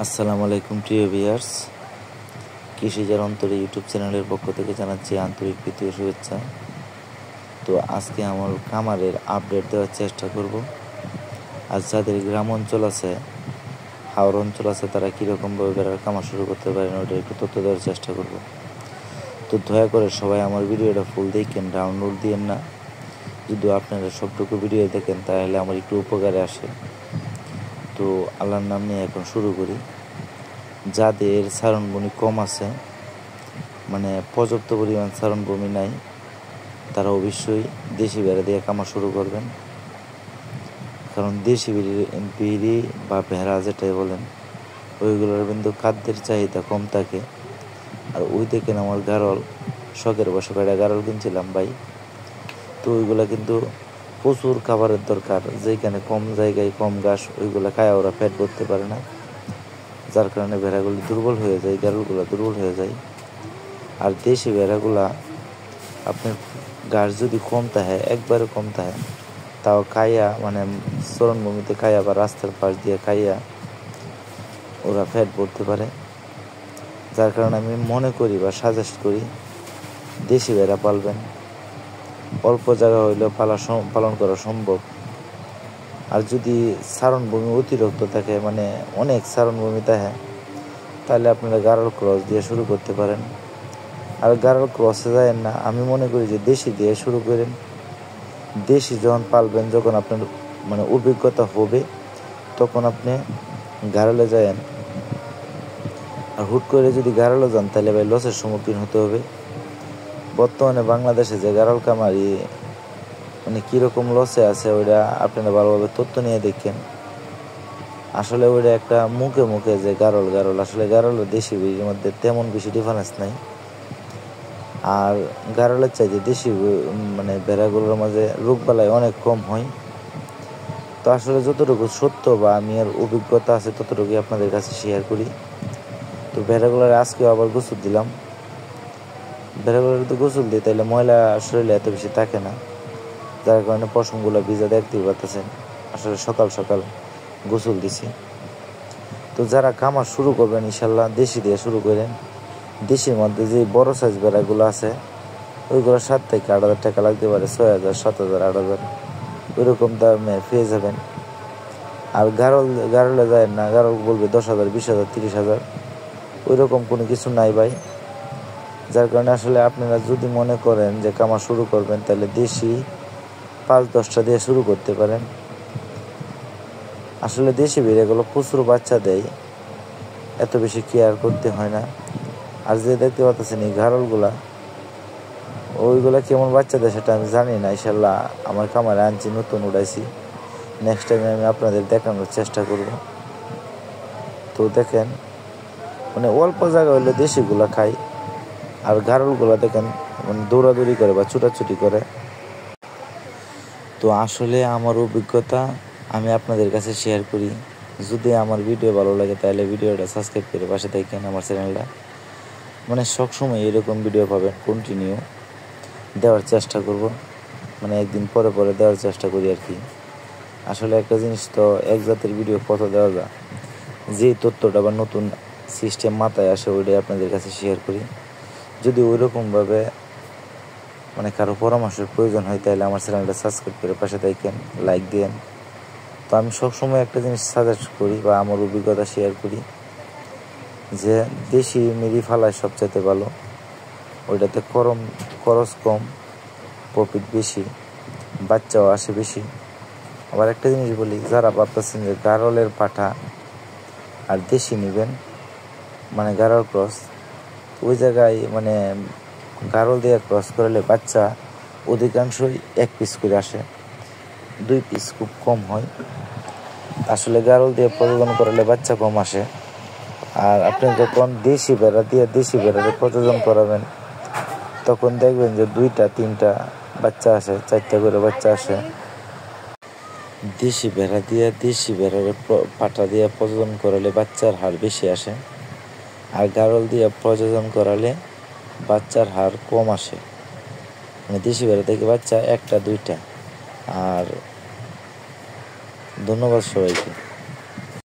আসসালামু আলাইকুম প্রিয় ভিউয়ার্স, কৃষিজার অন্তরে ইউটিউব চ্যানেলের পক্ষ থেকে জানাচ্ছি আন্তরিক প্রীতি ও শুভেচ্ছা। তো আজকে আমার খামারের আপডেট দেওয়ার চেষ্টা করব। আর যাদের গ্রাম অঞ্চল আছে, হাওর অঞ্চল আছে, তারা কীরকমভাবে বেড়ার খামার শুরু করতে পারেন ওটা একটু তথ্য দেওয়ার চেষ্টা করব। তো দয়া করে সবাই আমার ভিডিওটা ফুল দেখেন, ডাউনলোড দিয়েন না। যদি আপনারা সবটুকু ভিডিও দেখেন তাহলে আমার একটু উপকারে আসে। তো আল্লাহর নাম নিয়ে এখন শুরু করি। যাদের চারণভূমি কম আছে, মানে পর্যাপ্ত পরিমাণ চারণভূমি নাই, তারা অবশ্যই দেশি ভেড়া দিয়ে খামার শুরু করবেন। কারণ দেশি বিড়ি বা ভেড়া যেটাই বলেন, ওইগুলোর কিন্তু খাদ্যের চাহিদা কম থাকে। আর ওই দেখেন আমার গারল, শখের বসে কয়টা গারল কিনছিলাম ভাই। তো ওইগুলা কিন্তু প্রচুর খাবারের দরকার, যেখানে কম জায়গায় কম ঘাস, ওইগুলা খায় ওরা পেট ভরতে পারে না, যার কারণে ভেড়াগুলি দুর্বল হয়ে যায়, গারলগুলো দুর্বল হয়ে যায়। আর দেশি ভেড়াগুলা আপনার ঘাস যদি কম থাকে, একবারে কম থাকে, তাও খাইয়া, মানে চরণভূমিতে খাইয়া বা রাস্তার পাশ দিয়ে খাইয়া ওরা পেট ভরতে পারে। যার কারণে আমি মনে করি বা সাজেস্ট করি দেশি ভেড়া পালবেন। অল্প জায়গা হইলেও পালন করা সম্ভব। আর যদি চারণভূমি অতিরিক্ত থাকে, মানে অনেক চারণভূমি থাকে, তাহলে আপনারা গারল ক্রস দিয়ে শুরু করতে পারেন। আর গারল ক্রসে যায় না, আমি মনে করি যে দেশি দিয়ে শুরু করেন। দেশি যখন পালবেন, যখন আপনার মানে অভিজ্ঞতা হবে, তখন আপনি গারলে যায়েন। আর হুট করে যদি গারলে যান তাহলে ভাই লসের সম্মুখীন হতে হবে। বর্তমানে বাংলাদেশে যে গারল কামারি মানে কীরকম লসে আছে, ওইটা আপনারা ভালোভাবে তথ্য নিয়ে দেখেন। আসলে ওইটা একটা মুখে মুখে যে গারল, আসলে গারল ও দেশি বিড়ির মধ্যে তেমন বেশি ডিফারেন্স নাই। আর গারলের চাইতে দেশি মানে ভেড়াগুলোর মাঝে রোগবালাই অনেক কম হয়। তো আসলে যতটুকু সত্য বা আমি আর অভিজ্ঞতা আছে ততটুকুই আপনাদের কাছে শেয়ার করি। তো ভেড়াগুলোর আজকেও আবার গোসল দিলাম। ভেড়াগুলোর যদি গোসল দিই তাহলে ময়লা শরীরে এত বেশি থাকে না, যার কারণে পশমগুলো ভিজা দেখতেই পাচ্ছেন। আসলে সকাল সকাল গোসল দিছি। তো যারা খামার শুরু করবেন ইনশাল্লাহ দেশি দিয়ে শুরু করেন। দেশির মধ্যে যে বড় সাইজ ভেড়াগুলো আছে, ওইগুলো 7 থেকে 8,000 টাকা লাগতে পারে, 6,000, 7,000, 8,000 ওইরকম দামে পেয়ে যাবেন। আর গারলে যায় না, গারল বলবে 10,000, 20,000, 30,000, ওইরকম কোনো কিছু নাই ভাই। যার কারণে আসলে আপনারা যদি মনে করেন যে খামার শুরু করবেন, তাহলে দেশি 5-10টা দিয়ে শুরু করতে পারেন। আসলে দেশি ভেড়াগুলো প্রচুর বাচ্চা দেয়, এত বেশি কেয়ার করতে হয় না। আর যে দেখতে পাচ্ছেন এই গারলগুলা, ওইগুলা কেমন বাচ্চা দেয় সেটা আমি জানি না। ইনশাল্লাহ আমার খামারে আনছি, নতুন উড়াইছি, নেক্সট টাইমে আমি আপনাদের দেখানোর চেষ্টা করব। তো দেখেন, মানে অল্প জায়গা হইলে দেশিগুলা খাই, আর গারলগুলা দেখেন মানে দৌড়াদৌড়ি করে বা ছুটাছুটি করে। তো আসলে আমার অভিজ্ঞতা আমি আপনাদের কাছে শেয়ার করি। যদি আমার ভিডিও ভালো লাগে তাহলে ভিডিওটা সাবস্ক্রাইব করে পাশে থাকেন আমার চ্যানেলটা। মানে সবসময় এরকম ভিডিও পাবেন, কন্টিনিউ দেওয়ার চেষ্টা করব, মানে একদিন পরে পরে দেওয়ার চেষ্টা করি আর কি। আসলে একটা জিনিস তো এক জাতের ভিডিও কত দেওয়া যায়, যে তথ্যটা বা নতুন সিস্টেম মাথায় আসে ওইটাই আপনাদের কাছে শেয়ার করি। যদি ওইরকমভাবে মানে কারো পরামর্শের প্রয়োজন হয় তাহলে আমার চ্যানেলটা সাবস্ক্রাইব করে পাশে থাকেন, লাইক দেন। তো আমি সবসময় একটা জিনিস সাজেস্ট করি বা আমার অভিজ্ঞতা শেয়ার করি যে দেশি মেরি ফালায় সবচাইতে ভালো। ওইটাতে খরচ কম, প্রফিট বেশি, বাচ্চাও আসে বেশি। আবার একটা জিনিস বলি, যারা ভাবতেছেন যে গারলের পাঠা আর দেশি নেবেন, মানে গারল ক্রস, ওই জায়গায় মানে গারল দিয়ে ক্রস করলে বাচ্চা অধিকাংশই 1 পিস করে আসে, 2 পিস খুব কম হয়। আসলে গারল দিয়ে প্রজনন করলে বাচ্চা কম আসে। আর আপনি যখন দেশি ভেড়ারে প্রজনন করাবেন, তখন দেখবেন যে 2টা 3টা বাচ্চা আসে, 4টা করে বাচ্চা আসে। দেশি ভেড়ারে পাঠা দিয়ে প্রজনন করালে বাচ্চার হার বেশি আসে, আর গারল দিয়ে প্রজনন করালে বাচ্চার হার কম আসে। মানে দেশি ভেড়া থেকে বাচ্চা 1টা 2টা। আর ধন্যবাদ সবাইকে।